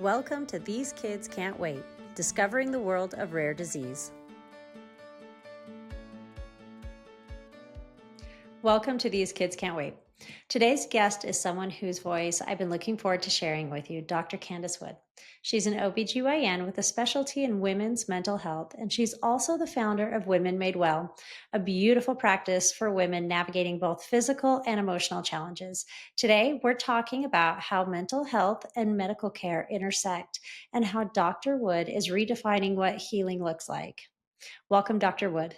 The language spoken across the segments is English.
Welcome to These Kids Can't Wait, discovering the world of rare disease. Welcome to These Kids Can't Wait. Today's guest is someone whose voice I've been looking forward to sharing with you, Dr. Candice Wood. She's an OB-GYN with a specialty in women's mental health, and she's also the founder of Women Made Well, a beautiful practice for women navigating both physical and emotional challenges. Today, we're talking about how mental health and medical care intersect and how Dr. Wood is redefining what healing looks like. Welcome, Dr. Wood.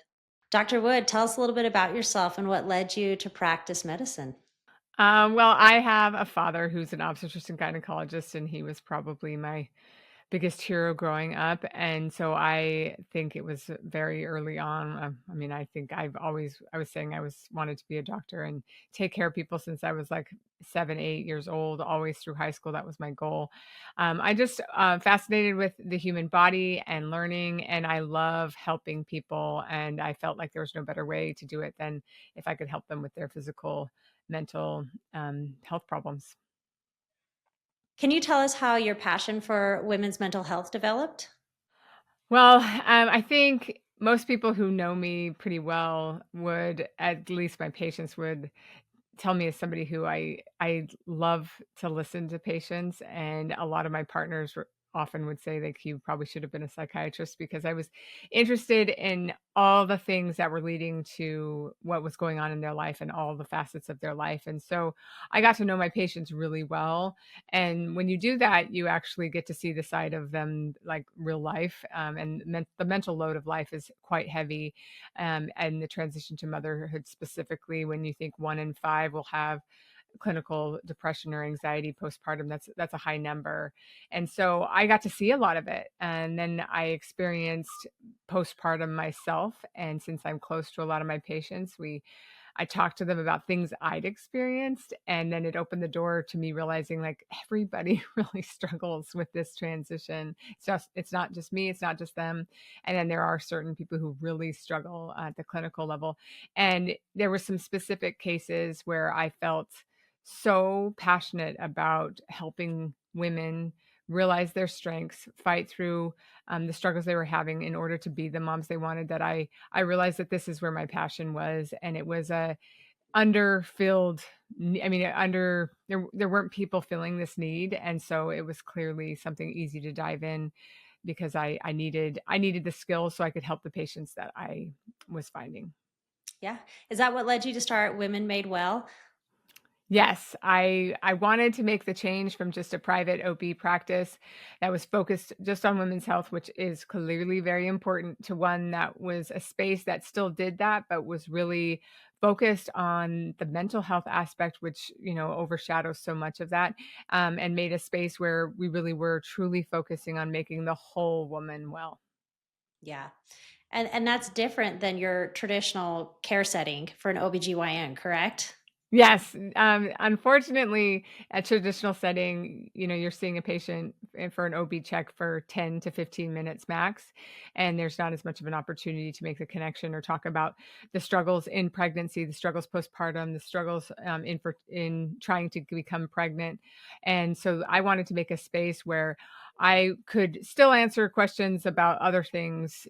Dr. Wood, tell us a little bit about yourself and what led you to practice medicine. Well, I have a father who's an obstetrician gynecologist, and he was probably my biggest hero growing up. And so I think it was very early on. I think I was saying wanted to be a doctor and take care of people since I was like 7, 8 years old, always through high school. That was my goal. I just fascinated with the human body and learning, and I love helping people. And I felt like there was no better way to do it than if I could help them with their physical, mental health problems. Can you tell us how your passion for women's mental health developed? Well, I think most people who know me pretty well would, at least my patients would tell me as somebody who I love to listen to patients, and a lot of my partners often would say that you probably should have been a psychiatrist because I was interested in all the things that were leading to what was going on in their life and all the facets of their life. And so I got to know my patients really well. And when you do that, you actually get to see the side of them like real life. The mental load of life is quite heavy. And the transition to motherhood specifically, when you think 1 in 5 will have clinical depression or anxiety postpartum, that's a high number. And so I got to see a lot of it. And then I experienced postpartum myself. And since I'm close to a lot of my patients, I talked to them about things I'd experienced, and then it opened the door to me realizing like everybody really struggles with this transition. It's not just me, it's not just them. And then there are certain people who really struggle at the clinical level. And there were some specific cases where I felt so passionate about helping women realize their strengths, fight through the struggles they were having in order to be the moms they wanted, that I realized that this is where my passion was. And it was a underfilled there weren't people filling this need. And so it was clearly something easy to dive in because I needed the skills so I could help the patients that I was finding. Yeah. Is that what led you to start Women Made Well? Yes, I wanted to make the change from just a private OB practice that was focused just on women's health, which is clearly very important, to one that was a space that still did that, but was really focused on the mental health aspect, which, overshadows so much of that, and made a space where we really were truly focusing on making the whole woman well. Yeah. And that's different than your traditional care setting for an OB-GYN, correct? Yes, unfortunately, a traditional setting, you're seeing a patient for an OB check for 10 to 15 minutes max, and there's not as much of an opportunity to make the connection or talk about the struggles in pregnancy, the struggles postpartum, the struggles in trying to become pregnant. And so I wanted to make a space where I could still answer questions about other things,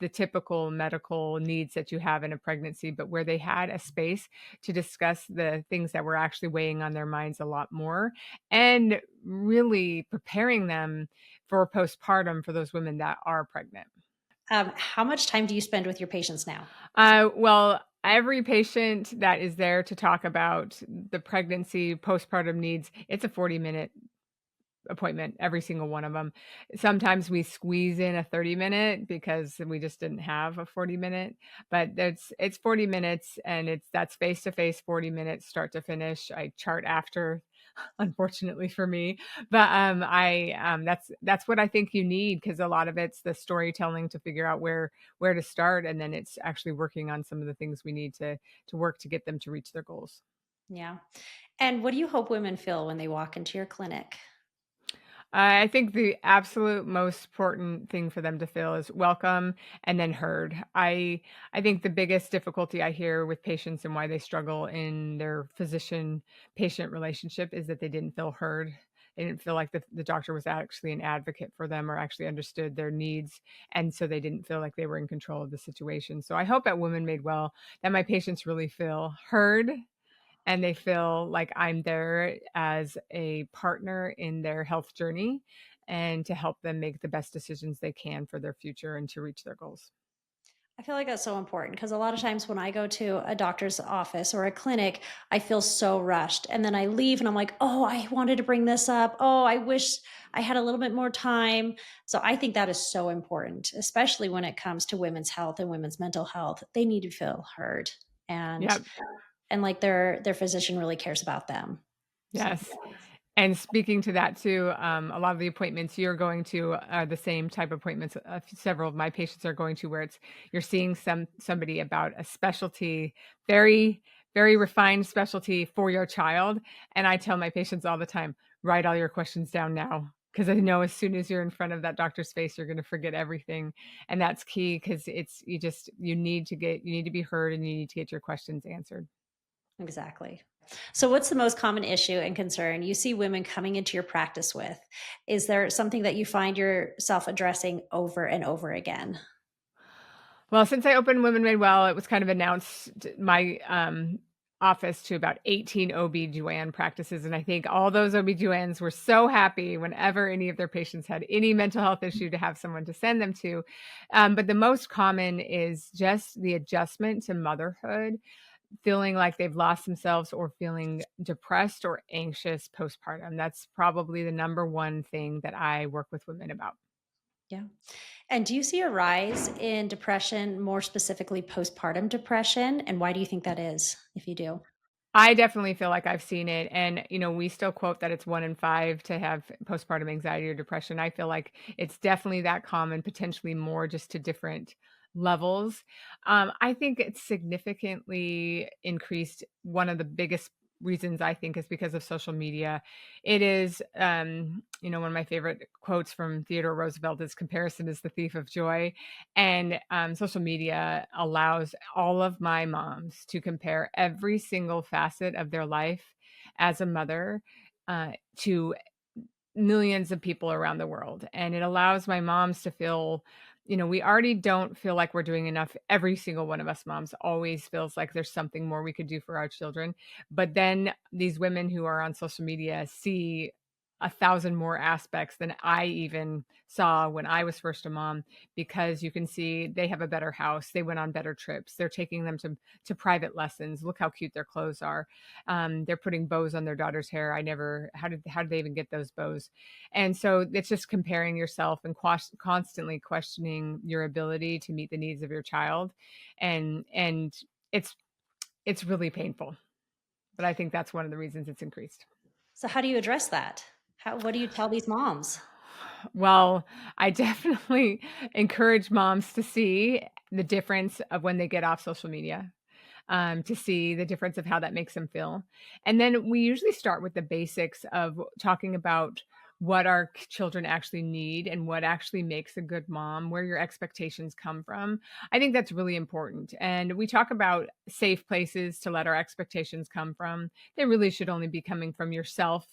the typical medical needs that you have in a pregnancy, but where they had a space to discuss the things that were actually weighing on their minds a lot more, and really preparing them for postpartum for those women that are pregnant. How much time do you spend with your patients now? Well, every patient that is there to talk about the pregnancy, postpartum needs, it's a 40-minute appointment, every single one of them. Sometimes we squeeze in a 30-minute because we just didn't have a 40-minute, but it's 40 minutes, and that's face to face, 40 minutes start to finish. I chart after, unfortunately for me, but that's what I think you need, because a lot of it's the storytelling to figure out where to start, and then it's actually working on some of the things we need to work to get them to reach their goals. Yeah. And what do you hope women feel when they walk into your clinic? I think the absolute most important thing for them to feel is welcome and then heard. I think the biggest difficulty I hear with patients and why they struggle in their physician-patient relationship is that they didn't feel heard. They didn't feel like the doctor was actually an advocate for them or actually understood their needs. And so they didn't feel like they were in control of the situation. So I hope at Women Made Well that my patients really feel heard and they feel like I'm there as a partner in their health journey and to help them make the best decisions they can for their future and to reach their goals. I feel like that's so important because a lot of times when I go to a doctor's office or a clinic, I feel so rushed. And then I leave and I'm like, oh, I wanted to bring this up. Oh, I wish I had a little bit more time. So I think that is so important, especially when it comes to women's health and women's mental health. They need to feel heard and Yeah. and like their physician really cares about them. So Yes. And speaking to that too, a lot of the appointments you're going to are the same type of appointments. Several of my patients are going to where it's you're seeing somebody about a specialty, very very refined specialty for your child. And I tell my patients all the time, write all your questions down now because I know as soon as you're in front of that doctor's face, you're going to forget everything, and that's key because you need to be heard and you need to get your questions answered. exactly. So, what's the most common issue and concern you see women coming into your practice with? Is there something that you find yourself addressing over and over again? Well, since I opened Women Made Well, it was kind of announced my office to about 18 OB-GYN practices. And I think all those OB-GYNs were so happy whenever any of their patients had any mental health issue to have someone to send them to. But the most common is just the adjustment to motherhood, feeling like they've lost themselves or feeling depressed or anxious postpartum. That's probably the number one thing that I work with women about. Yeah. And do you see a rise in depression, more specifically postpartum depression? And why do you think that is, if you do? I definitely feel like I've seen it. And, we still quote that it's 1 in 5 to have postpartum anxiety or depression. I feel like it's definitely that common, potentially more just to different levels. I think it's significantly increased. One of the biggest reasons I think is because of social media. It is, one of my favorite quotes from Theodore Roosevelt is comparison is the thief of joy. And social media allows all of my moms to compare every single facet of their life as a mother to millions of people around the world. And it allows my moms to feel, we already don't feel like we're doing enough. Every single one of us moms always feels like there's something more we could do for our children. But then these women who are on social media see 1,000 more aspects than I even saw when I was first a mom, because you can see they have a better house. They went on better trips. They're taking them to private lessons. Look how cute their clothes are. They're putting bows on their daughter's hair. How did they even get those bows? And so it's just comparing yourself and constantly questioning your ability to meet the needs of your child. And it's it's really painful. But I think that's one of the reasons it's increased. So, how do you address that? What do you tell these moms? Well, I definitely encourage moms to see the difference of when they get off social media, to see the difference of how that makes them feel. And then we usually start with the basics of talking about what our children actually need and what actually makes a good mom, where your expectations come from. I think that's really important. And we talk about safe places to let our expectations come from. They really should only be coming from yourself,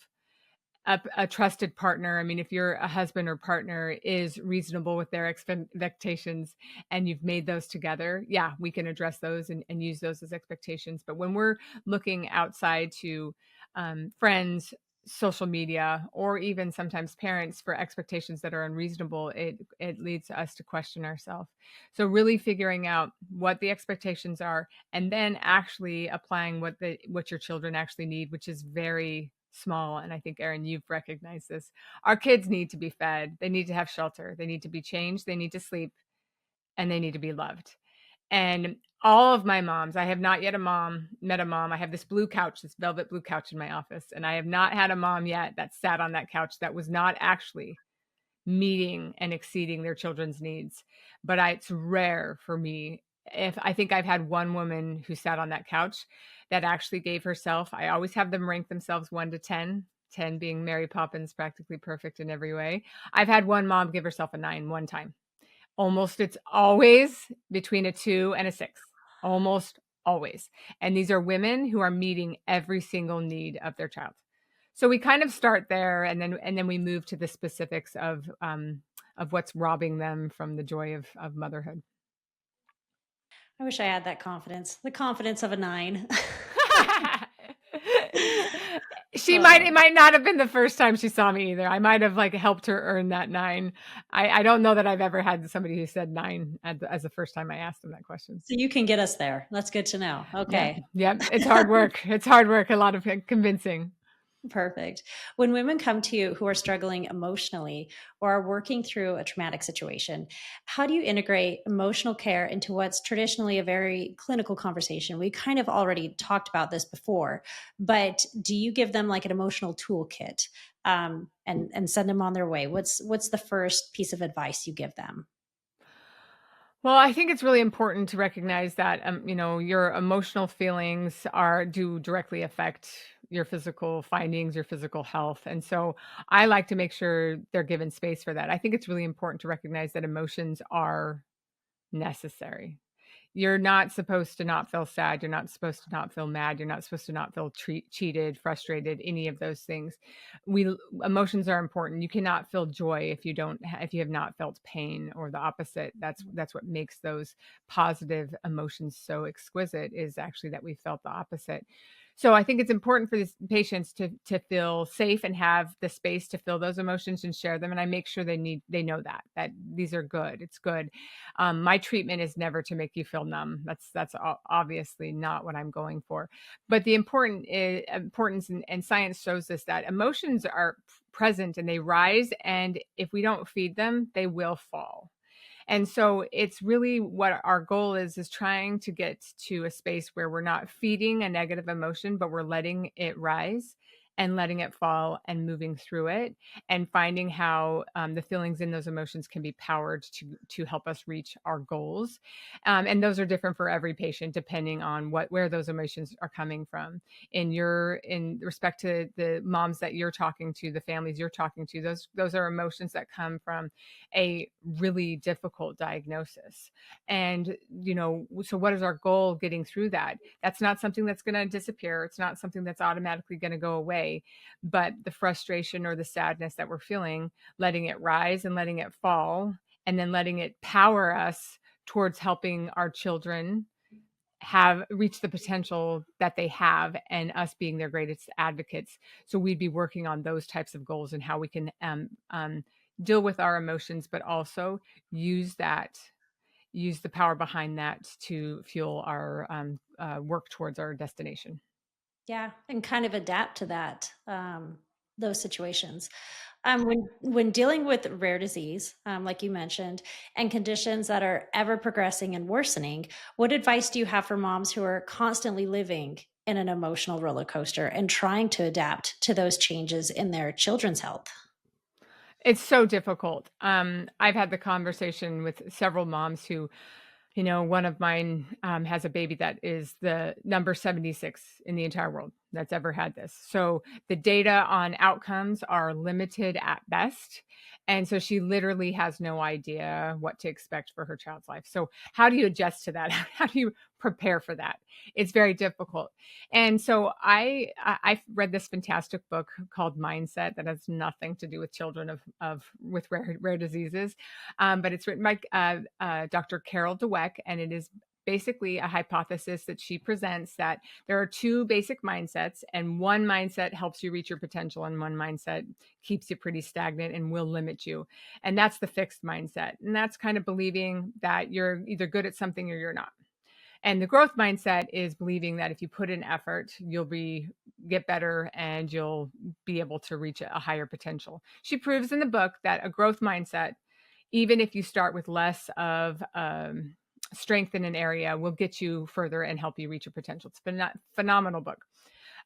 a trusted partner. I mean, if your a husband or partner is reasonable with their expectations and you've made those together, yeah, we can address those and use those as expectations. But when we're looking outside to friends, social media, or even sometimes parents for expectations that are unreasonable, it leads us to question ourselves. So really figuring out what the expectations are and then actually applying what your children actually need, which is very small. And I think, Erin, you've recognized this. Our kids need to be fed. They need to have shelter. They need to be changed. They need to sleep, and they need to be loved. And all of my moms, I have not yet met a mom. I have this blue couch, this velvet blue couch in my office, and I have not had a mom yet that sat on that couch that was not actually meeting and exceeding their children's needs. But it's rare for me. If I think I've had one woman who sat on that couch that actually gave herself, I always have them rank themselves 1 to 10, 10 being Mary Poppins, practically perfect in every way. I've had one mom give herself a 9 one time. Almost, it's always between a 2 and a 6. Almost always. And these are women who are meeting every single need of their child. So we kind of start there, and then we move to the specifics of what's robbing them from the joy of motherhood. I wish I had that confidence, the confidence of a 9. It Oh. might not have been the first time she saw me either. I might have, like, helped her earn that 9. I don't know that I've ever had somebody who said 9 as the first time I asked them that question. So you can get us there. That's good to know. Yep, Okay. yep, it's hard work. It's hard work, a lot of convincing. Perfect. When women come to you who are struggling emotionally or are working through a traumatic situation, how do you integrate emotional care into what's traditionally a very clinical conversation? We kind of already talked about this before, but do you give them like an emotional toolkit, and send them on their way? What's the first piece of advice you give them? Well, I think it's really important to recognize that, your emotional feelings do directly affect your physical findings, your physical health. And so I like to make sure they're given space for that. I think it's really important to recognize that emotions are necessary. You're not supposed to not feel sad. You're not supposed to not feel mad. You're not supposed to not feel cheated, frustrated, any of those things. We Emotions are important. You cannot feel joy if you have not felt pain, or the opposite. That's what makes those positive emotions so exquisite, is actually that we felt the opposite. So I think it's important for these patients to feel safe and have the space to feel those emotions and share them. And I make sure they know that these are good. It's good. My treatment is never to make you feel numb. Obviously not what I'm going for. But the importance, and science shows us that emotions are present and they rise, and if we don't feed them, they will fall. And so it's really what our goal is trying to get to a space where we're not feeding a negative emotion, but we're letting it rise and letting it fall and moving through it, and finding how the feelings in those emotions can be powered to help us reach our goals. And those are different for every patient depending on where those emotions are coming from. In respect to the moms that you're talking to, the families you're talking to, those are emotions that come from a really difficult diagnosis. And, so what is our goal getting through that? That's not something that's going to disappear. It's not something that's automatically going to go away. But the frustration or the sadness that we're feeling, letting it rise and letting it fall, and then letting it power us towards helping our children have reached the potential that they have, and us being their greatest advocates. So we'd be working on those types of goals and how we can deal with our emotions, but also use the power behind that to fuel our work towards our destination. Yeah, and kind of adapt to that, those situations. When dealing with rare disease, like you mentioned, and conditions that are ever progressing and worsening, what advice do you have for moms who are constantly living in an emotional roller coaster and trying to adapt to those changes in their children's health? It's so difficult. I've had the conversation with several moms who, one of mine has a baby that is the number 76 in the entire world that's ever had this. So the data on outcomes are limited at best. And so she literally has no idea what to expect for her child's life. So how do you adjust to that? How do you prepare for that? It's very difficult. And so I've read this fantastic book called Mindset that has nothing to do with children with rare diseases, but it's written by Dr. Carol Dweck, and it is basically a hypothesis that she presents that there are two basic mindsets, and one mindset helps you reach your potential, and one mindset keeps you pretty stagnant and will limit you. And that's the fixed mindset. And that's kind of believing that you're either good at something or you're not. And the growth mindset is believing that if you put in effort, get better and you'll be able to reach a higher potential. She proves in the book that a growth mindset, even if you start with less of strength in an area, will get you further and help you reach your potential. It's been a phenomenal book.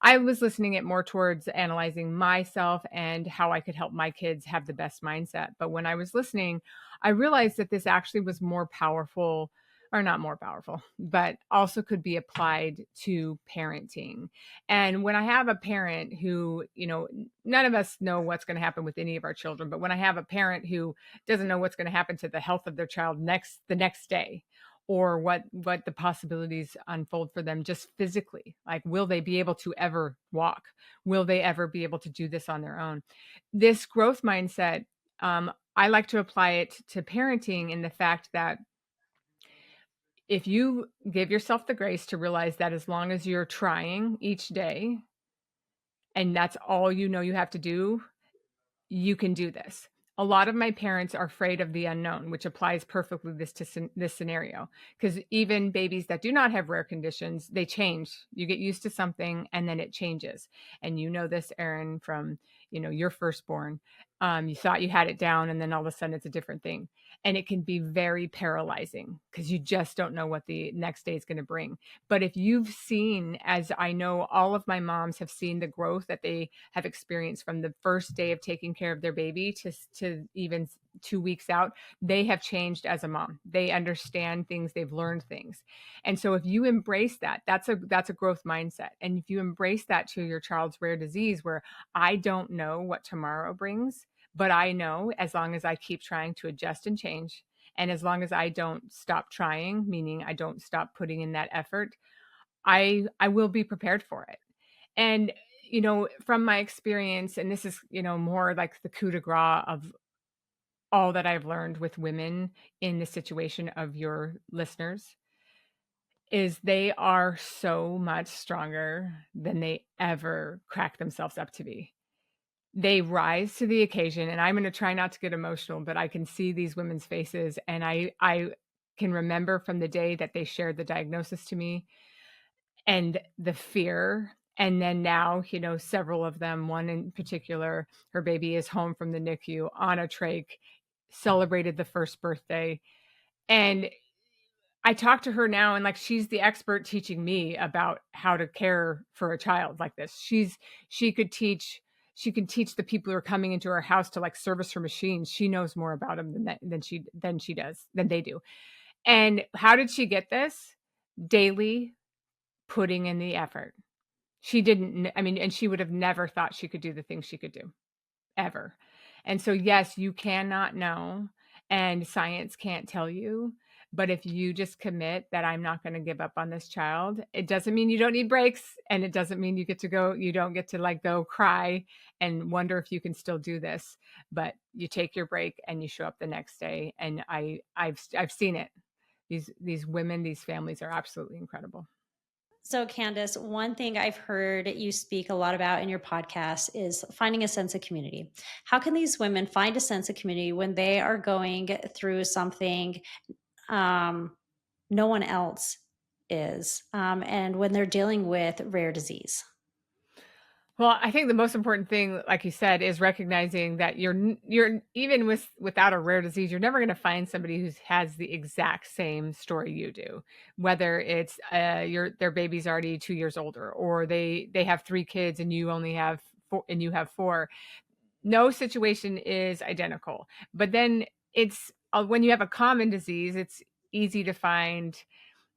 I was listening it more towards analyzing myself and how I could help my kids have the best mindset. But when I was listening, I realized that this actually was more powerful, or not more powerful, but also could be applied to parenting. And when I have a parent who, none of us know what's going to happen with any of our children, but when I have a parent who doesn't know what's going to happen to the health of their child the next day, or what the possibilities unfold for them just physically. Like, will they be able to ever walk? Will they ever be able to do this on their own? This growth mindset, I like to apply it to parenting in the fact that if you give yourself the grace to realize that as long as you're trying each day and that's all you know you have to do, you can do this. A lot of my parents are afraid of the unknown, which applies perfectly this scenario. Because even babies that do not have rare conditions, they change. You get used to something and then it changes. And you know this, Erin, from your firstborn. You thought you had it down, and then all of a sudden it's a different thing. And it can be very paralyzing because you just don't know what the next day is going to bring. But if you've seen, as I know all of my moms have seen, the growth that they have experienced from the first day of taking care of their baby to even 2 weeks out, they have changed as a mom. They understand things, they've learned things. And so if you embrace that, that's a growth mindset. And if you embrace that to your child's rare disease, where I don't know what tomorrow brings, but I know as long as I keep trying to adjust and change, and as long as I don't stop trying, meaning I don't stop putting in that effort, I will be prepared for it. And from my experience, and this is more like the coup de grace of all that I've learned with women in the situation of your listeners, is they are so much stronger than they ever crack themselves up to be. They rise to the occasion, and I'm going to try not to get emotional, but I can see these women's faces, and I can remember from the day that they shared the diagnosis to me and the fear. And then now, several of them, one in particular, her baby is home from the NICU on a trach, celebrated the first birthday. And I talk to her now, and like, she's the expert teaching me about how to care for a child like this. She could teach she can teach the people who are coming into her house to like service her machines. She knows more about them than they do. And how did she get this? Daily putting in the effort. She didn't, I mean, and she would have never thought she could do the things she could do, ever. And so, yes, you cannot know, and science can't tell you. But if you just commit that I'm not going to give up on this child, it doesn't mean you don't need breaks. And it doesn't mean you don't get to like go cry and wonder if you can still do this. But you take your break and you show up the next day. And I've seen it. These women, these families are absolutely incredible. So, Candice, one thing I've heard you speak a lot about in your podcast is finding a sense of community. How can these women find a sense of community when they are going through something no one else is, and when they're dealing with rare disease? Well, I think the most important thing, like you said, is recognizing that you're even without a rare disease, you're never going to find somebody who has the exact same story you do. Whether it's their baby's already 2 years older, or they have 3 kids and you only have four, and you have four. No situation is identical. But then it's when you have a common disease, it's easy to find.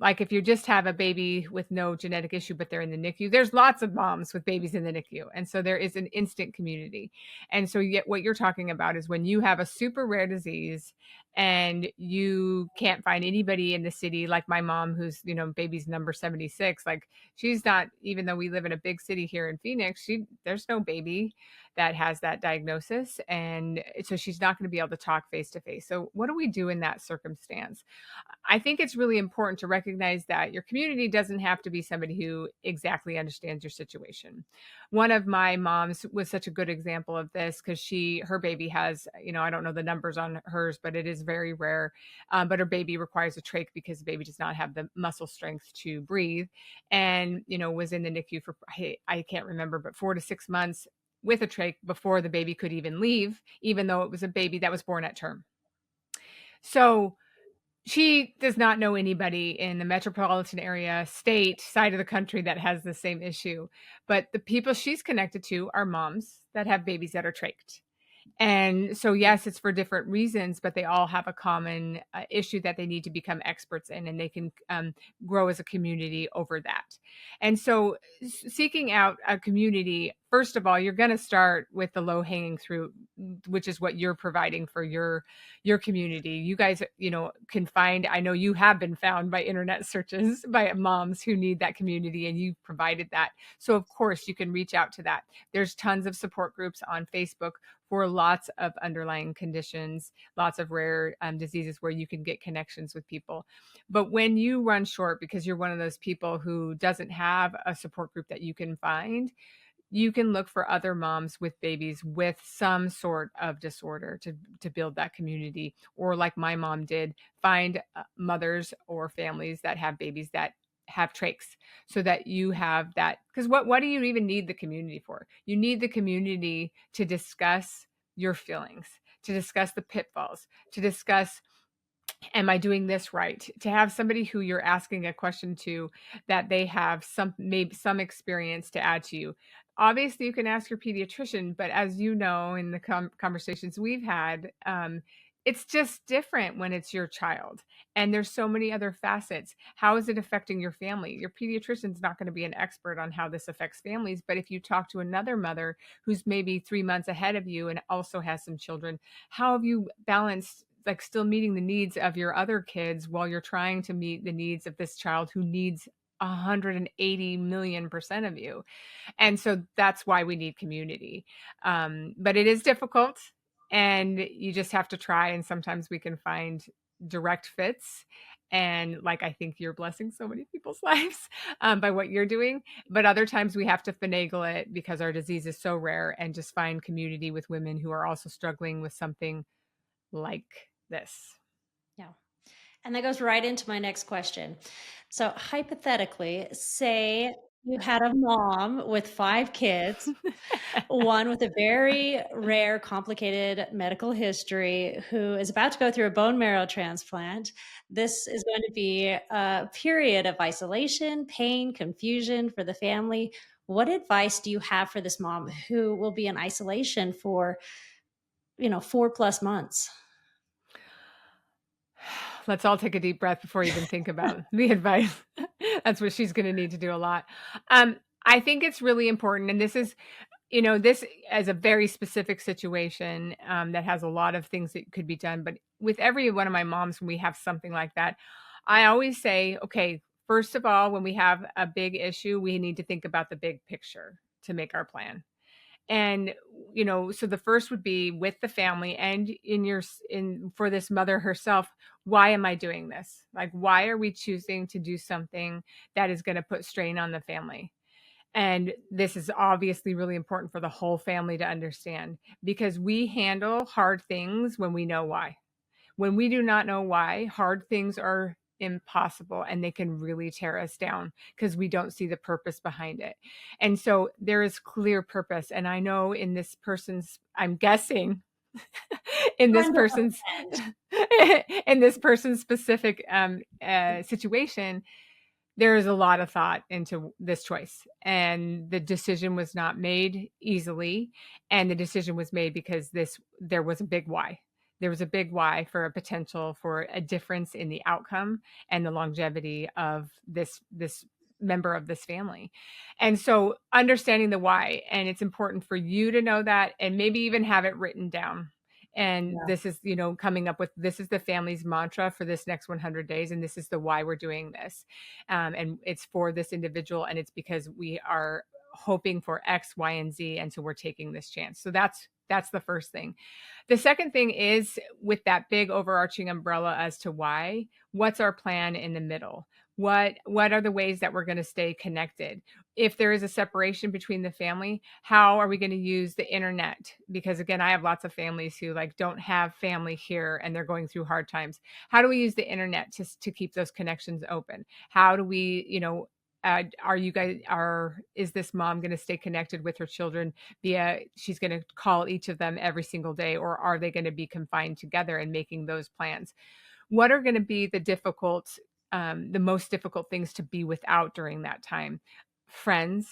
Like, if you just have a baby with no genetic issue, but they're in the NICU, there's lots of moms with babies in the NICU. And so there is an instant community. And so yet what you're talking about is when you have a super rare disease and you can't find anybody in the city, like my mom, who's, baby's number 76, like, she's not, even though we live in a big city here in Phoenix, there's no baby that has that diagnosis. And so she's not going to be able to talk face to face. So what do we do in that circumstance? I think it's really important to recognize that your community doesn't have to be somebody who exactly understands your situation. One of my moms was such a good example of this because her baby has, I don't know the numbers on hers, but it is very rare. But her baby requires a trach because the baby does not have the muscle strength to breathe, and was in the NICU for I can't remember, but 4 to 6 months with a trach before the baby could even leave, even though it was a baby that was born at term. So she does not know anybody in the metropolitan area, state, side of the country that has the same issue. But the people she's connected to are moms that have babies that are trached. And so, yes, it's for different reasons, but they all have a common issue that they need to become experts in, and they can grow as a community over that. And so seeking out a community first of all, you're going to start with the low hanging fruit, which is what you're providing for your community. You guys, can find, I know you have been found by internet searches by moms who need that community, and you've provided that. So of course you can reach out to that. There's tons of support groups on Facebook for lots of underlying conditions, lots of rare diseases where you can get connections with people. But when you run short because you're one of those people who doesn't have a support group that you can find, you can look for other moms with babies with some sort of disorder to build that community. Or like my mom did, find mothers or families that have babies that have trachs, so that you have that. Because what do you even need the community for? You need the community to discuss your feelings, to discuss the pitfalls, to discuss, am I doing this right? To have somebody who you're asking a question to, that they have maybe some experience to add to you. Obviously, you can ask your pediatrician, but as you know, in the conversations we've had, it's just different when it's your child. And there's so many other facets. How is it affecting your family? Your pediatrician's not going to be an expert on how this affects families, but if you talk to another mother who's maybe 3 months ahead of you and also has some children, how have you balanced, like, still meeting the needs of your other kids while you're trying to meet the needs of this child who needs 180 million% of you? And so that's why we need community. But it is difficult, and you just have to try. And sometimes we can find direct fits. And like, I think you're blessing so many people's lives by what you're doing. But other times we have to finagle it because our disease is so rare, and just find community with women who are also struggling with something like this. Yeah. And that goes right into my next question. So, hypothetically, say you had a mom with 5 kids, one with a very rare, complicated medical history, who is about to go through a bone marrow transplant. This is going to be a period of isolation, pain, confusion for the family. What advice do you have for this mom who will be in isolation for, 4+ months? Let's all take a deep breath before you even think about the advice. That's what she's going to need to do a lot. I think it's really important. And this is, this is a very specific situation that has a lot of things that could be done. But with every one of my moms, when we have something like that, I always say, okay, first of all, when we have a big issue, we need to think about the big picture to make our plan. And so the first would be with the family, and for this mother herself, why am I doing this? Like, why are we choosing to do something that is going to put strain on the family? And this is obviously really important for the whole family to understand, because we handle hard things when we know why. When we do not know why, hard things are impossible, and they can really tear us down because we don't see the purpose behind it. And so there is clear purpose. And I know I'm guessing in this person's in this person's specific situation, there is a lot of thought into this choice, and the decision was not made easily. And the decision was made because there was a big why. There was a big why for a potential for a difference in the outcome and the longevity of this member of this family. And so understanding the why, and it's important for you to know that, and maybe even have it written down. And Yeah. this is, coming up with, this is the family's mantra for this next 100 days. And this is the why we're doing this. And it's for this individual. And it's because we are hoping for X, Y, and Z. And so we're taking this chance. So that's the first thing. The second thing is, with that big overarching umbrella as to why, what's our plan in the middle? What are the ways that we're going to stay connected? If there is a separation between the family, how are we going to use the internet? Because again, I have lots of families who don't have family here, and they're going through hard times. How do we use the internet to keep those connections open? How do we, is this mom going to stay connected with her children via, she's going to call each of them every single day, or are they going to be confined together, and making those plans? What are going to be the most difficult things to be without during that time? Friends,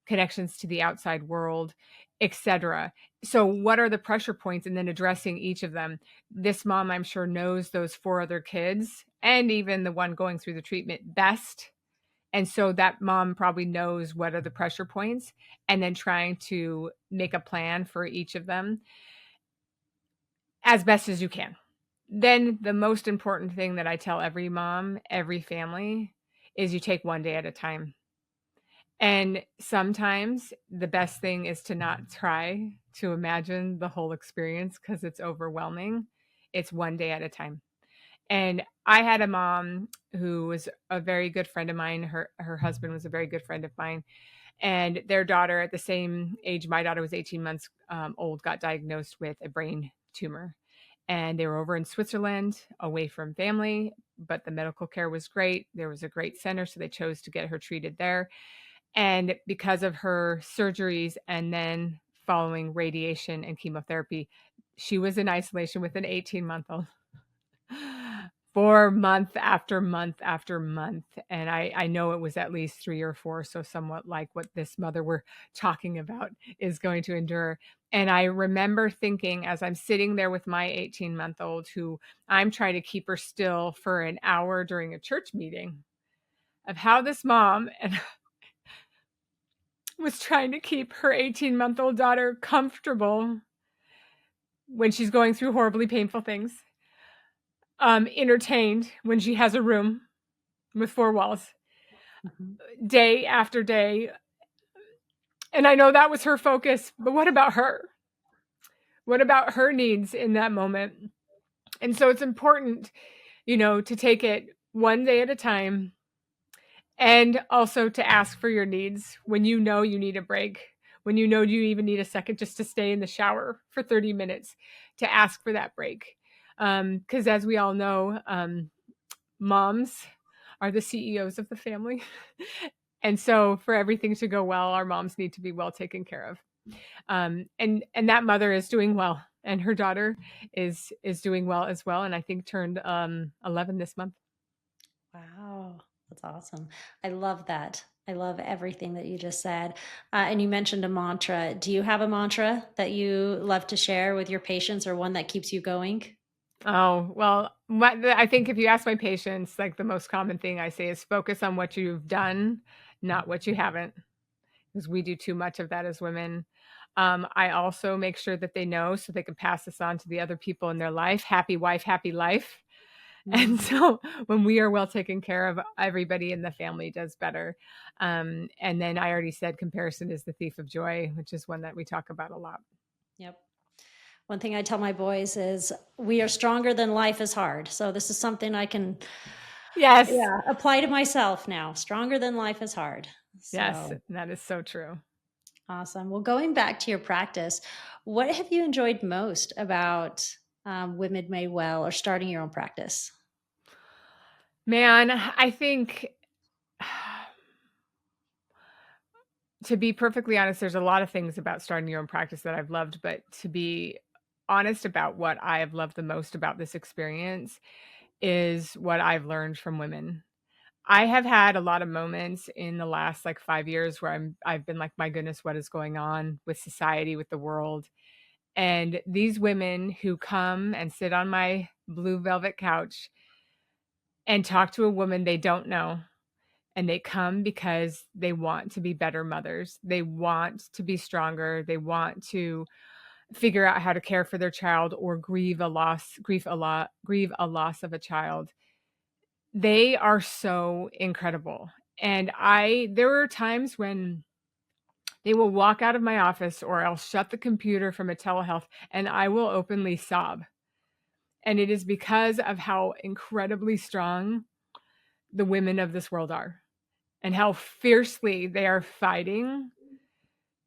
connections to the outside world, etc. So what are the pressure points, and then addressing each of them. This mom, I'm sure, knows those 4 other kids, and even the one going through the treatment best, And so that mom probably knows what are the pressure points, and then trying to make a plan for each of them as best as you can. Then the most important thing that I tell every mom, every family, is you take one day at a time. And sometimes the best thing is to not try to imagine the whole experience because it's overwhelming. It's one day at a time. And I had a mom who was a very good friend of mine. Her husband was a very good friend of mine, and their daughter, at the same age my daughter was 18 months old, got diagnosed with a brain tumor. And they were over in Switzerland, away from family, but the medical care was great. There was a great center, so they chose to get her treated there. And because of her surgeries and then following radiation and chemotherapy, she was in isolation with an 18-month-old for month after month after month. And I know it was at least 3 or 4, so somewhat like what this mother we're talking about is going to endure. And I remember thinking, as I'm sitting there with my 18-month-old, who I'm trying to keep her still for an hour during a church meeting, of how this mom and was trying to keep her 18-month-old daughter comfortable when she's going through horribly painful things, entertained when she has a room with 4 walls, day after day. And I know that was her focus, but what about her? What about her needs in that moment? And so it's important, to take it one day at a time, and also to ask for your needs when you know you need a break, when you know you even need a second just to stay in the shower for 30 minutes, to ask for that break. Because as we all know, moms are the CEOs of the family. And so for everything to go well, our moms need to be well taken care of. And that mother is doing well, and her daughter is doing well as well, and I think turned 11 this month. Wow, that's awesome. I love that. I love everything that you just said. And you mentioned a mantra. Do you have a mantra that you love to share with your patients, or one that keeps you going? Oh, well, I think if you ask my patients, like, the most common thing I say is focus on what you've done, not what you haven't, because we do too much of that as women. I also make sure that they know, so they can pass this on to the other people in their life. Happy wife, happy life. And so when we are well taken care of, everybody in the family does better. And then I already said comparison is the thief of joy, which is one that we talk about a lot. Yep. One thing I tell my boys is we are stronger than life is hard. So this is something I can Yes. apply to myself now. Stronger than life is hard. Yes. So That is so true. awesome. Well, going back to your practice, what have you enjoyed most about Women Made Well or starting your own practice? Man, I think to be perfectly honest, there's a lot of things about starting your own practice that I've loved, but to be honest about what I have loved the most about this experience is what I've learned from women. I have had a lot of moments in the last, like, 5 years where I've been like, "My goodness, what is going on with society, with the world?" And these women who come and sit on my blue velvet couch and talk to a woman they don't know, and they come because they want to be better mothers. They want to be stronger. They want to figure out how to care for their child or grieve a loss of a child. They are so incredible. And there were times when they will walk out of my office, or I'll shut the computer from a telehealth, and I will openly sob. And it is because of how incredibly strong the women of this world are, and how fiercely they are fighting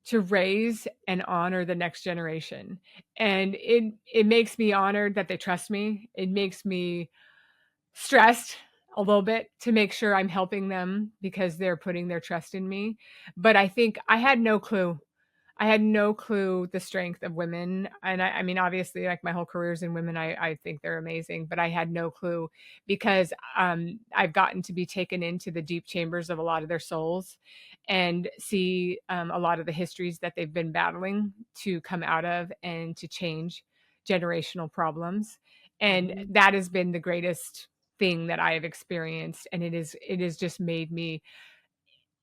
to raise and honor the next generation. And it makes me honored that they trust me. It makes me stressed a little bit to make sure I'm helping them because they're putting their trust in me. But I think I had no clue. I had no clue the strength of women. And I mean, obviously, like, my whole career is in women. I think they're amazing, but I had no clue because I've gotten to be taken into the deep chambers of a lot of their souls and see a lot of the histories that they've been battling to come out of and to change generational problems. And that has been the greatest thing that I have experienced. And it has just made me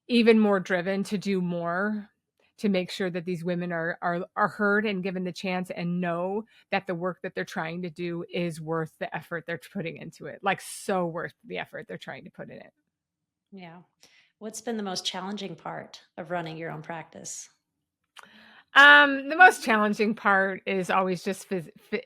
even more driven to do more to make sure that these women are heard and given the chance and know that the work that they're trying to do is worth the effort they're putting into it, like so worth the effort they're trying to put in it. Yeah. What's been the most challenging part of running your own practice? The most challenging part is always just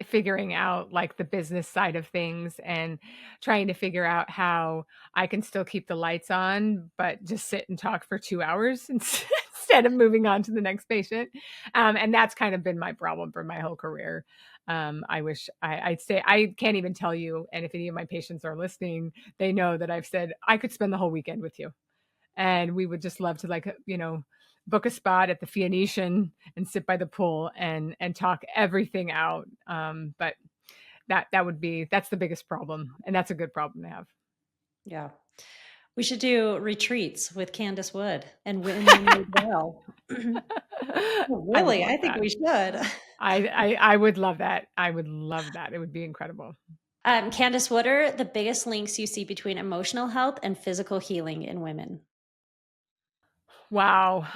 figuring out like the business side of things and trying to figure out how I can still keep the lights on, but just sit and talk for 2 hours instead of moving on to the next patient. And that's kind of been my problem for my whole career. I wish I'd say I can't even tell you. And if any of my patients are listening, they know that I've said I could spend the whole weekend with you and we would just love to like book a spot at the Phoenician and sit by the pool and talk everything out. But that's the biggest problem, and that's a good problem to have. Yeah. We should do retreats with Candice Wood and Women Made Well. I would Really, love I think that. we should. I would love that. I would love that. It would be incredible. Candice, what are the biggest links you see between emotional health and physical healing in women? Wow.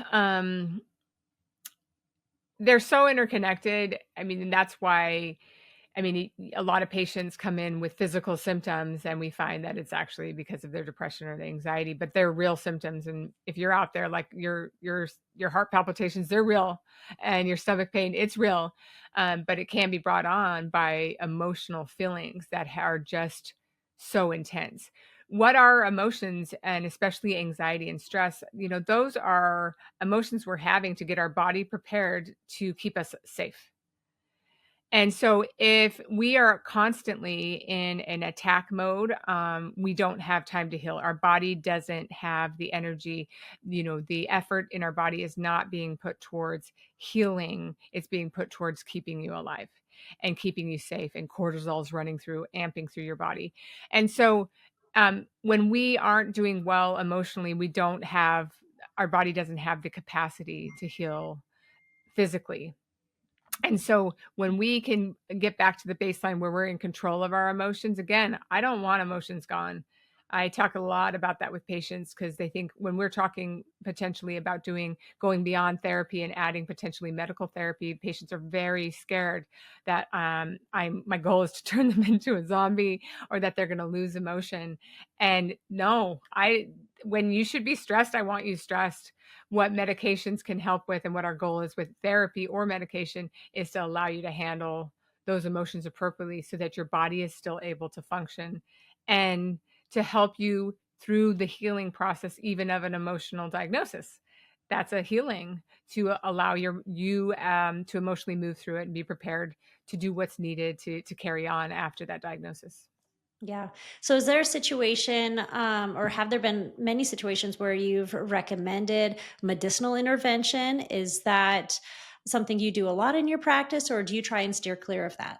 They're so interconnected. I mean, and that's why a lot of patients come in with physical symptoms and we find that it's actually because of their depression or the anxiety, but they're real symptoms. And if you're out there, like your heart palpitations, they're real, and your stomach pain, it's real. But it can be brought on by emotional feelings that are just so intense. What are emotions, and especially anxiety and stress? Those are emotions we're having to get our body prepared to keep us safe. And so if we are constantly in an attack mode, we don't have time to heal. Our body doesn't have the energy. The effort in our body is not being put towards healing. It's being put towards keeping you alive and keeping you safe. And cortisol is running through, amping through your body. And so when we aren't doing well emotionally, our body doesn't have the capacity to heal physically. And so when we can get back to the baseline where we're in control of our emotions, again, I don't want emotions gone. I talk a lot about that with patients because they think when we're talking potentially about going beyond therapy and adding potentially medical therapy, patients are very scared that my goal is to turn them into a zombie or that they're going to lose emotion. And no, when you should be stressed, I want you stressed. What medications can help with and what our goal is with therapy or medication is to allow you to handle those emotions appropriately so that your body is still able to function and to help you through the healing process, even of an emotional diagnosis. That's a healing to allow you to emotionally move through it and be prepared to do what's needed to carry on after that diagnosis. Yeah. So, is there a situation, or have there been many situations where you've recommended medicinal intervention? Is that something you do a lot in your practice, or do you try and steer clear of that?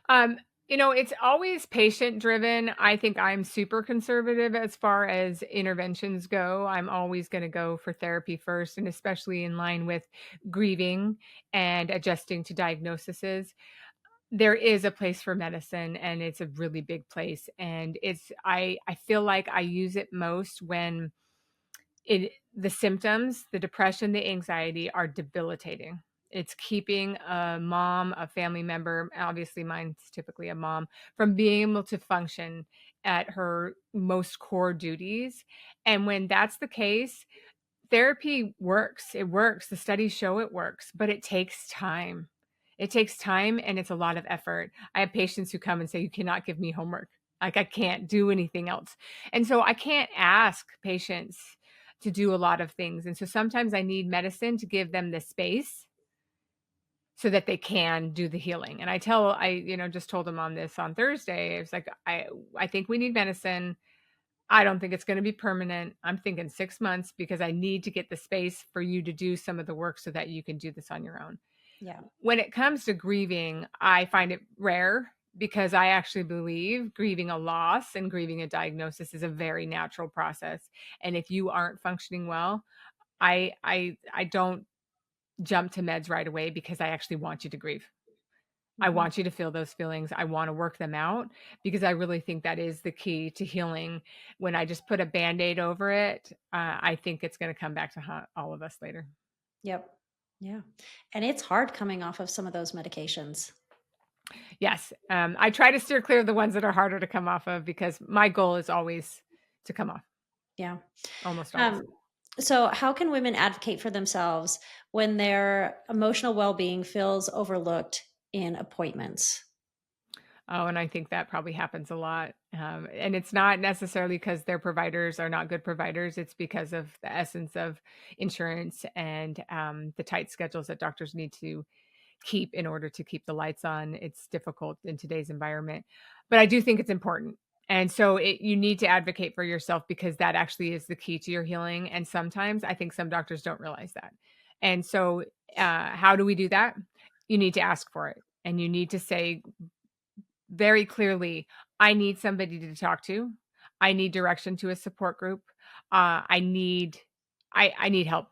Um, it's always patient driven. I think I'm super conservative as far as interventions go. I'm always going to go for therapy first, and especially in line with grieving and adjusting to diagnoses. There is a place for medicine, and it's a really big place. And I feel like I use it most when the symptoms, the depression, the anxiety are debilitating. It's keeping a mom, a family member, obviously mine's typically a mom, from being able to function at her most core duties. And when that's the case, therapy works. It works. The studies show it works, but it takes time. It takes time and it's a lot of effort. I have patients who come and say, "You cannot give me homework. Like I can't do anything else." And so I can't ask patients to do a lot of things. And so sometimes I need medicine to give them the space so that they can do the healing. And just told them on this on Thursday. It's like, I think we need medicine. I don't think it's going to be permanent. I'm thinking 6 months because I need to get the space for you to do some of the work so that you can do this on your own. Yeah. When it comes to grieving, I find it rare because I actually believe grieving a loss and grieving a diagnosis is a very natural process. And if you aren't functioning well, I don't jump to meds right away because I actually want you to grieve. I Mhm. want you to feel those feelings. I want to work them out because I really think that is the key to healing. When I just put a Band-Aid over it, I think it's going to come back to haunt all of us later. Yep. Yeah. And it's hard coming off of some of those medications. Yes, I try to steer clear of the ones that are harder to come off of because my goal is always to come off, Yeah. almost always. Um, so how can women advocate for themselves when their emotional well-being feels overlooked in appointments? Oh, and I think that probably happens a lot. And it's not necessarily because their providers are not good providers. It's because of the essence of insurance and the tight schedules that doctors need to keep in order to keep the lights on. It's difficult in today's environment, but I do think it's important. And so you need to advocate for yourself because that actually is the key to your healing. And sometimes I think some doctors don't realize that. And so, how do we do that? You need to ask for it and you need to say very clearly, I need somebody to talk to. I need direction to a support group. I need I need help.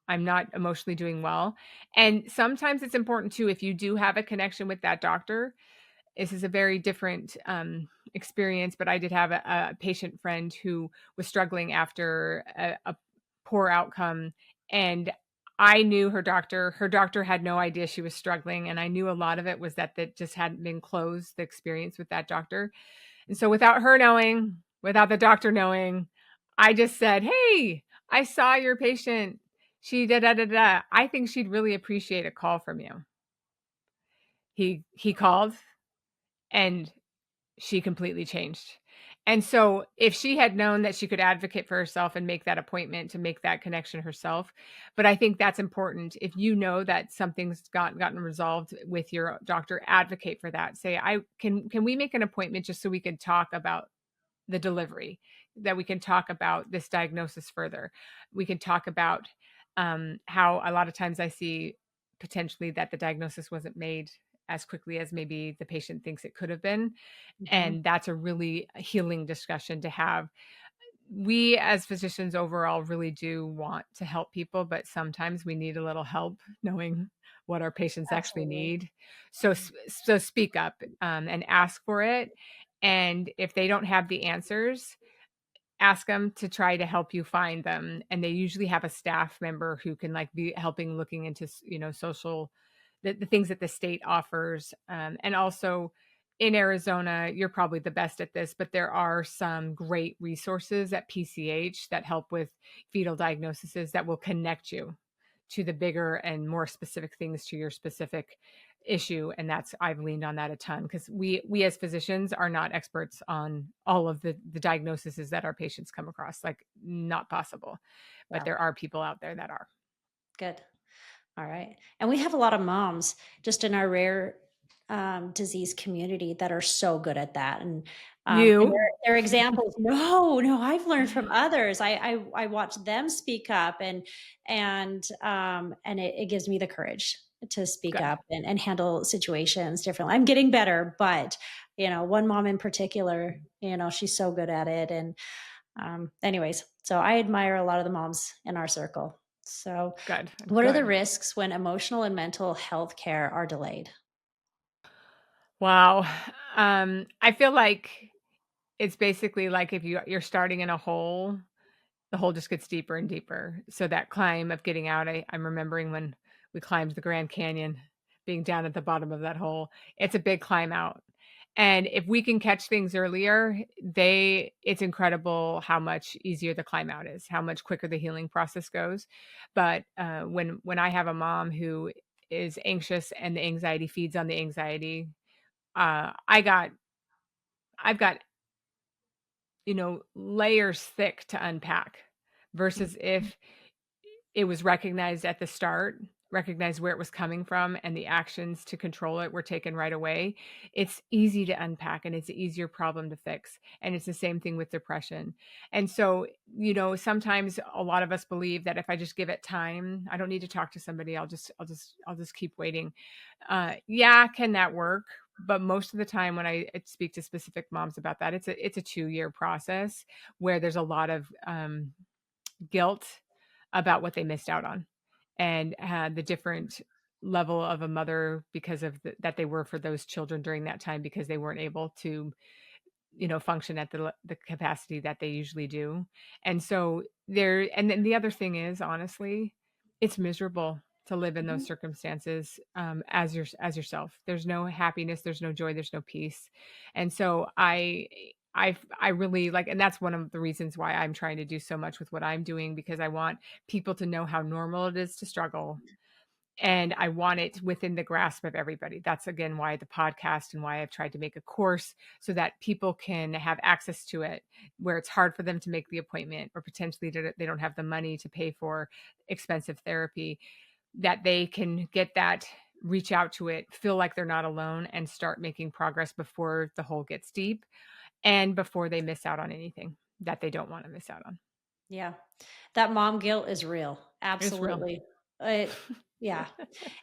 I'm not emotionally doing well. And sometimes it's important too if you do have a connection with that doctor. This is a very different experience, but I did have a patient friend who was struggling after a poor outcome, and I knew her doctor. Her doctor had no idea she was struggling, and I knew a lot of it was that just hadn't been closed, the experience with that doctor. And so without her knowing, without the doctor knowing, I just said, "Hey, I saw your patient. She da da da da. I think she'd really appreciate a call from you." He called and she completely changed. And so if she had known that she could advocate for herself and make that appointment to make that connection herself, but I think that's important. If you know that something's gotten resolved with your doctor, advocate for that. Say, I can we make an appointment just so we can talk about the delivery, that we can talk about this diagnosis further. We can talk about how a lot of times I see potentially that the diagnosis wasn't made as quickly as maybe the patient thinks it could have been. Mhm. And that's a really healing discussion to have. We as physicians overall really do want to help people, but sometimes we need a little help knowing what our patients actually Absolutely. need. So speak up and ask for it. And if they don't have the answers, ask them to try to help you find them, and they usually have a staff member who can, like, be helping looking into social the things that the state offers, and also in Arizona, you're probably the best at this, but there are some great resources at PCH that help with fetal diagnoses that will connect you to the bigger and more specific things to your specific issue, and that's I've leaned on that a ton because we as physicians are not experts on all of the diagnoses that our patients come across, like, not possible, but Yeah. there are people out there that are. Good. All right. And we have a lot of moms just in our rare disease community that are so good at that. And You? they're examples. No, no, I've learned from others. I watch them speak up and it gives me the courage to speak Good. up and handle situations differently. I'm getting better, but one mom in particular, she's so good at it. And anyways, so I admire a lot of the moms in our circle. So, Good. what are the Good. risks when emotional and mental health care are delayed? Wow. I feel like it's basically like if you're starting in a hole, the hole just gets deeper and deeper. So that climb of getting out, I'm remembering when we climbed the Grand Canyon, being down at the bottom of that hole. It's a big climb out. And if we can catch things earlier, it's incredible how much easier the climb out is, how much quicker the healing process goes. But when I have a mom who is anxious and the anxiety feeds on the anxiety, uh, I got I've got layers thick to unpack versus Mhm. if it was recognized at the start, recognized where it was coming from, and the actions to control it were taken right away. It's easy to unpack and it's an easier problem to fix. And it's the same thing with depression. And so, sometimes a lot of us believe that if I just give it time, I don't need to talk to somebody. I'll just keep waiting. Yeah, can that work? But most of the time when I speak to specific moms about that, it's a 2-year process where there's a lot of guilt about what they missed out on and the different level of a mother because of that they were for those children during that time because they weren't able to, function at the capacity that they usually do. And so and then the other thing is, honestly, it's miserable to live in those Mhm. circumstances, as yourself. There's no happiness, there's no joy, there's no peace. And so I really like, and that's one of the reasons why I'm trying to do so much with what I'm doing, because I want people to know how normal it is to struggle, and I want it within the grasp of everybody. That's again why the podcast and why I've tried to make a course so that people can have access to it, where it's hard for them to make the appointment, or potentially they don't have the money to pay for expensive therapy, that they can get that, reach out to it, feel like they're not alone, and start making progress before the hole gets deep and before they miss out on anything that they don't want to miss out on. Yeah. That mom guilt is real. It's real. Absolutely. Yeah.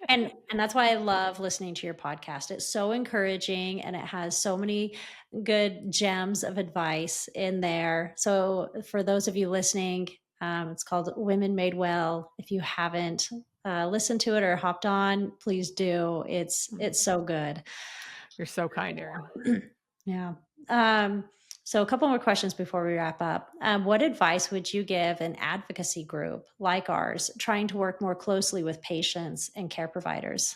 And that's why I love listening to your podcast. It's so encouraging and it has so many good gems of advice in there. So for those of you listening, it's called Women Made Well. If you haven't listened to it or hopped on, please do. It's so good. You're so kind, Erin. Yeah. Um, so a couple more questions before we wrap up. What advice would you give an advocacy group like ours trying to work more closely with patients and care providers?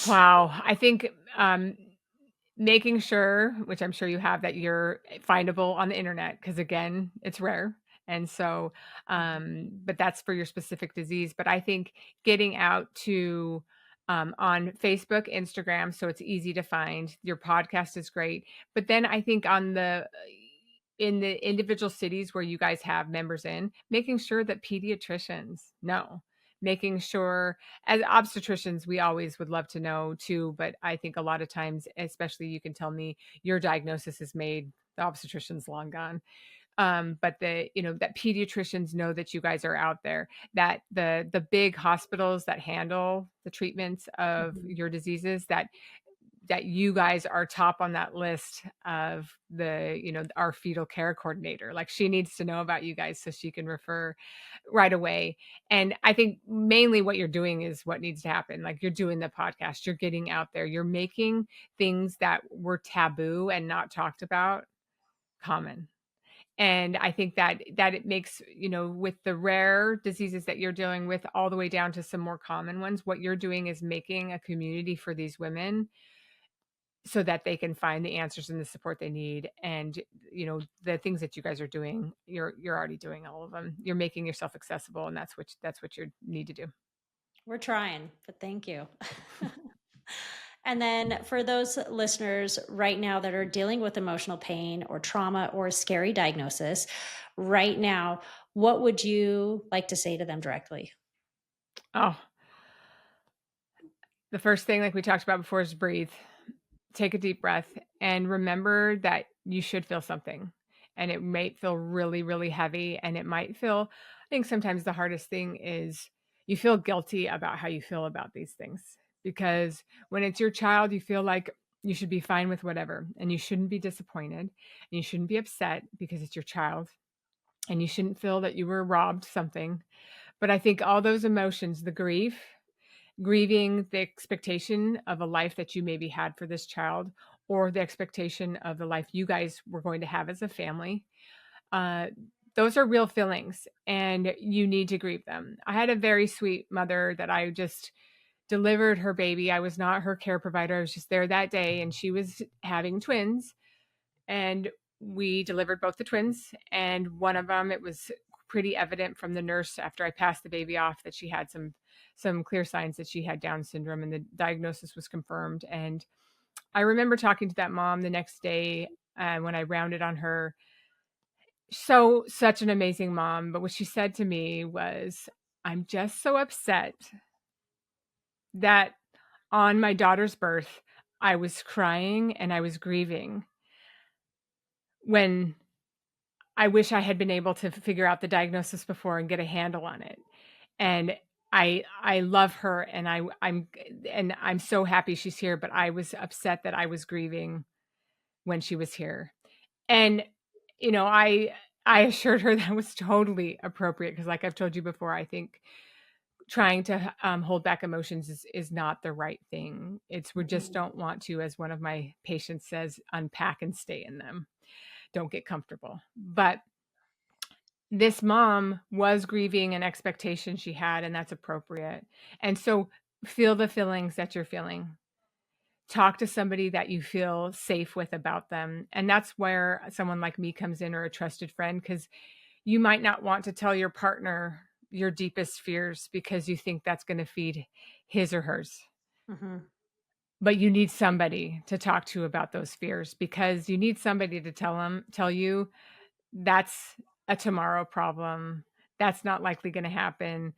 Wow. I think making sure, which I'm sure you have, that you're findable on the internet, because again, it's rare. And so, but that's for your specific disease. But I think getting out to on Facebook, Instagram, so it's easy to find. Your podcast is great. But then I think in the individual cities where you guys have members in, making sure that pediatricians know, making sure, as obstetricians, we always would love to know too, but I think a lot of times, especially, you can tell me your diagnosis is made, the obstetrician's long gone. But that pediatricians know that you guys are out there, that the big hospitals that handle the treatments of Mhm. your diseases, that you guys are top on that list of our fetal care coordinator. Like, she needs to know about you guys so she can refer right away. And I think mainly what you're doing is what needs to happen. Like, you're doing the podcast, you're getting out there, you're making things that were taboo and not talked about common. And I think that it makes, with the rare diseases that you're dealing with, all the way down to some more common ones, what you're doing is making a community for these women so that they can find the answers and the support they need. And the things that you guys are doing, you're already doing all of them. You're making yourself accessible, and that's what you need to do. We're trying, but thank you. And then for those listeners right now that are dealing with emotional pain or trauma or a scary diagnosis, right now, what would you like to say to them directly? Oh, the first thing, like we talked about before, is breathe. Take a deep breath and remember that you should feel something. And it might feel really, really heavy. And it might feel, I think sometimes the hardest thing is you feel guilty about how you feel about these things. Because when it's your child, you feel like you should be fine with whatever. And you shouldn't be disappointed. And you shouldn't be upset because it's your child. And you shouldn't feel that you were robbed something. But I think all those emotions, the grief, grieving the expectation of a life that you maybe had for this child, or the expectation of the life you guys were going to have as a family. Uh, those are real feelings, and you need to grieve them. I had a very sweet mother that I just delivered her baby. I was not her care provider. I was just there that day, and she was having twins. And we delivered both the twins. And one of them, it was pretty evident from the nurse after I passed the baby off that she had some clear signs that she had Down syndrome, and the diagnosis was confirmed. And I remember talking to that mom the next day, when I rounded on her. Such an amazing mom. But what she said to me was, "I'm just so upset that on my daughter's birth, I was crying and I was grieving when I wish I had been able to figure out the diagnosis before and get a handle on it." And I love her, and I'm so happy she's here, but I was upset that I was grieving when she was here. And I assured her that was totally appropriate, because like I've told you before, I think trying to hold back emotions is not the right thing. It's we just Mhm. don't want to, as one of my patients says, unpack and stay in them. Don't get comfortable. But this mom was grieving an expectation she had, and that's appropriate. And so feel the feelings that you're feeling. Talk to somebody that you feel safe with about them. And that's where someone like me comes in, or a trusted friend, because you might not want to tell your partner your deepest fears because you think that's going to feed his or hers. Mhm. But you need somebody to talk to about those fears, because you need somebody to tell you that's a tomorrow problem. That's not likely going to happen.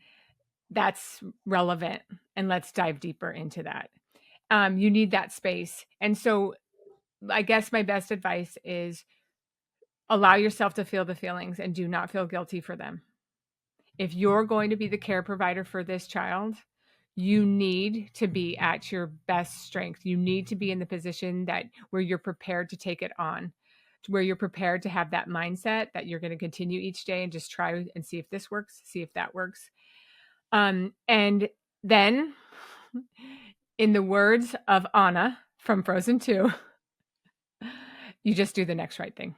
That's relevant. And let's dive deeper into that. You need that space. And so I guess my best advice is allow yourself to feel the feelings and do not feel guilty for them. If you're going to be the care provider for this child, you need to be at your best strength. You need to be in the position that where you're prepared to take it on, where you're prepared to have that mindset that you're going to continue each day and just try and see if this works, see if that works. And then, in the words of Anna from Frozen 2, you just do the next right thing.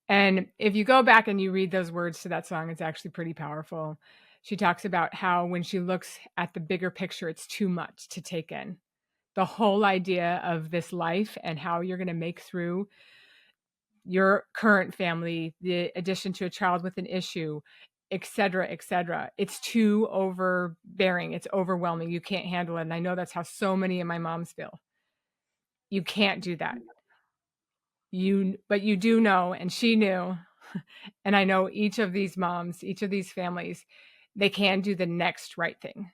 And if you go back and you read those words to that song, it's actually pretty powerful. She talks about how when she looks at the bigger picture, it's too much to take in. The whole idea of this life and how you're going to make through your current family, the addition to a child with an issue, et cetera, et cetera. It's too overbearing. It's overwhelming. You can't handle it. And I know that's how so many of my moms feel. You can't do that. But you do know, and she knew, and I know each of these moms, each of these families, they can do the next right thing.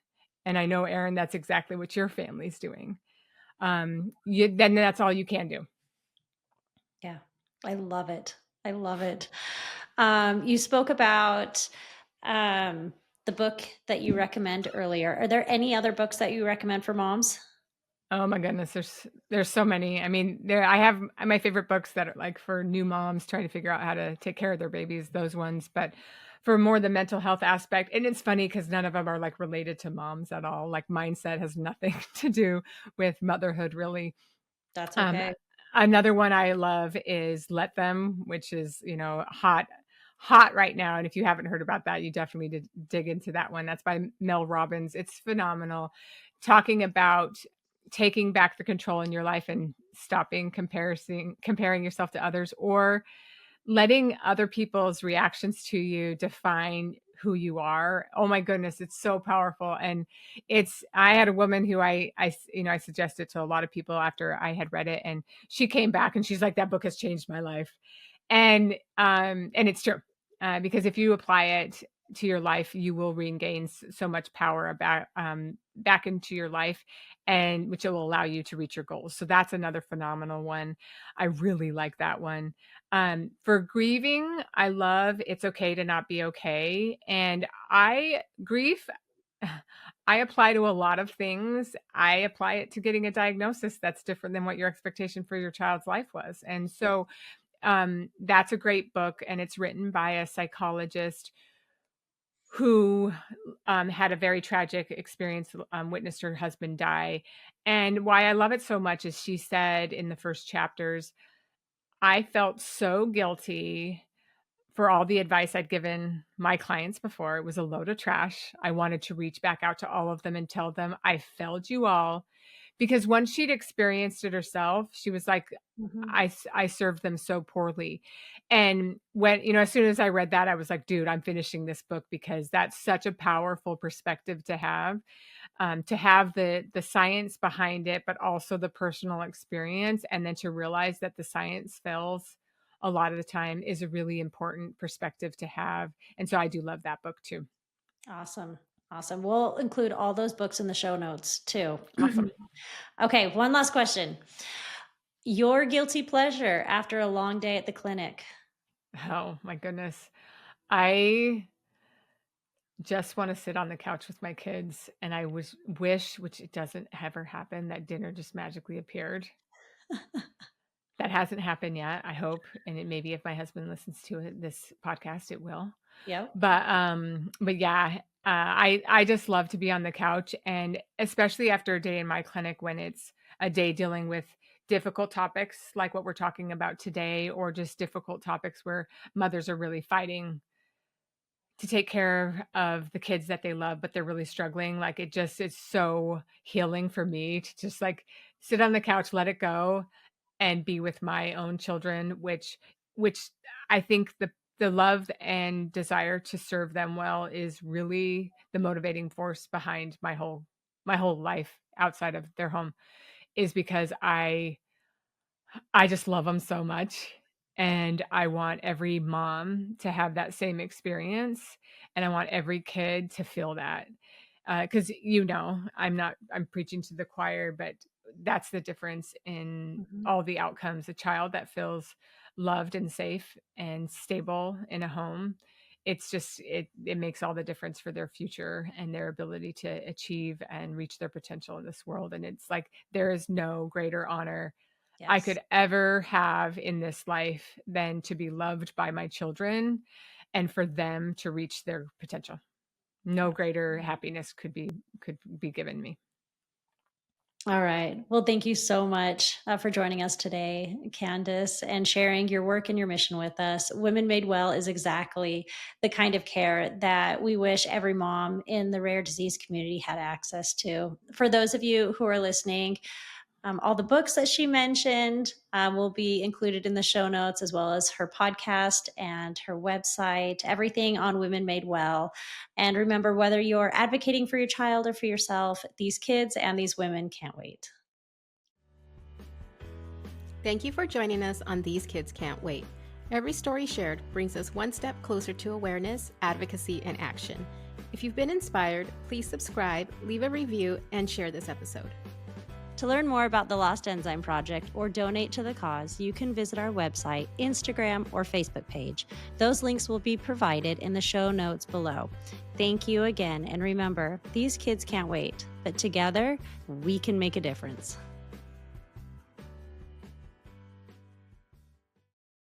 And I know, Erin, that's exactly what your family's doing. Then that's all you can do. Yeah. I love it. I love it. You spoke about um, the book that you recommend earlier. Are there any other books that you recommend for moms? Oh my goodness, there's so many. I mean, I have my favorite books that are like for new moms trying to figure out how to take care of their babies, those ones. But for more the mental health aspect, and it's funny because none of them are like related to moms at all. Like mindset has nothing to do with motherhood, really. That's Um, okay. Another one I love is Let Them, which is, hot right now. And if you haven't heard about that, you definitely did dig into that one. That's by Mel Robbins. It's phenomenal. Talking about taking back the control in your life and stopping comparing yourself to others, or letting other people's reactions to you define who you are. Oh my goodness, it's so powerful. And I had a woman who I suggested to a lot of people after I had read it, and she came back and she's like, that book has changed my life. And it's true. Because if you apply it to your life, you will regain so much power back into your life, and which will allow you to reach your goals. So that's another phenomenal one. I really like that one. For grieving, I love It's Okay to Not Be Okay. And grief, I apply to a lot of things. I apply it to getting a diagnosis that's different than what your expectation for your child's life was. And Yeah. so that's a great book, and it's written by a psychologist who had a very tragic experience, witnessed her husband die. And why I love it so much is she said in the first chapters, I felt so guilty for all the advice I'd given my clients before. It was a load of trash. I wanted to reach back out to all of them and tell them, I failed you all. Because once she'd experienced it herself, she was like, Mhm. I served them so poorly. And when, as soon as I read that, I was like, dude, I'm finishing this book, because that's such a powerful perspective to have the science behind it, but also the personal experience. And then to realize that the science fails a lot of the time is a really important perspective to have. And so I do love that book too. Awesome. Awesome. We'll include all those books in the show notes too. Awesome. Okay, one last question. Your guilty pleasure after a long day at the clinic. Oh my goodness. I just want to sit on the couch with my kids, and I wish, which it doesn't ever happen, that dinner just magically appeared. That hasn't happened yet, I hope, and it maybe if my husband listens to this podcast, it will. Yep. But yeah, I just love to be on the couch, and especially after a day in my clinic when it's a day dealing with difficult topics like what we're talking about today, or just difficult topics where mothers are really fighting to take care of the kids that they love, but they're really struggling. Like it's so healing for me to just like sit on the couch, let it go, and be with my own children, which I think the love and desire to serve them well is really the motivating force behind my whole life outside of their home, is because I just love them so much, and I want every mom to have that same experience, and I want every kid to feel that. Because I'm preaching to the choir, but that's the difference in Mhm. all the outcomes. A child that feels loved and safe and stable in a home, it makes all the difference for their future and their ability to achieve and reach their potential in this world. And it's like there is no greater honor I Yes. could ever have in this life than to be loved by my children and for them to reach their potential. No greater Absolutely. happiness could be given me. All right. Well, thank you so much for joining us today, Candice, and sharing your work and your mission with us. Women Made Well is exactly the kind of care that we wish every mom in the rare disease community had access to. For those of you who are listening, all the books that she mentioned will be included in the show notes, as well as her podcast and her website, everything on Women Made Well. And remember, whether you're advocating for your child or for yourself, these kids and these women can't wait. Thank you for joining us on These Kids Can't Wait. Every story shared brings us one step closer to awareness, advocacy, and action. If you've been inspired, please subscribe, leave a review, and share this episode. To learn more about the Lost Enzyme Project or donate to the cause, you can visit our website, Instagram, or Facebook page. Those links will be provided in the show notes below. Thank you again, and remember, these kids can't wait, but together, we can make a difference.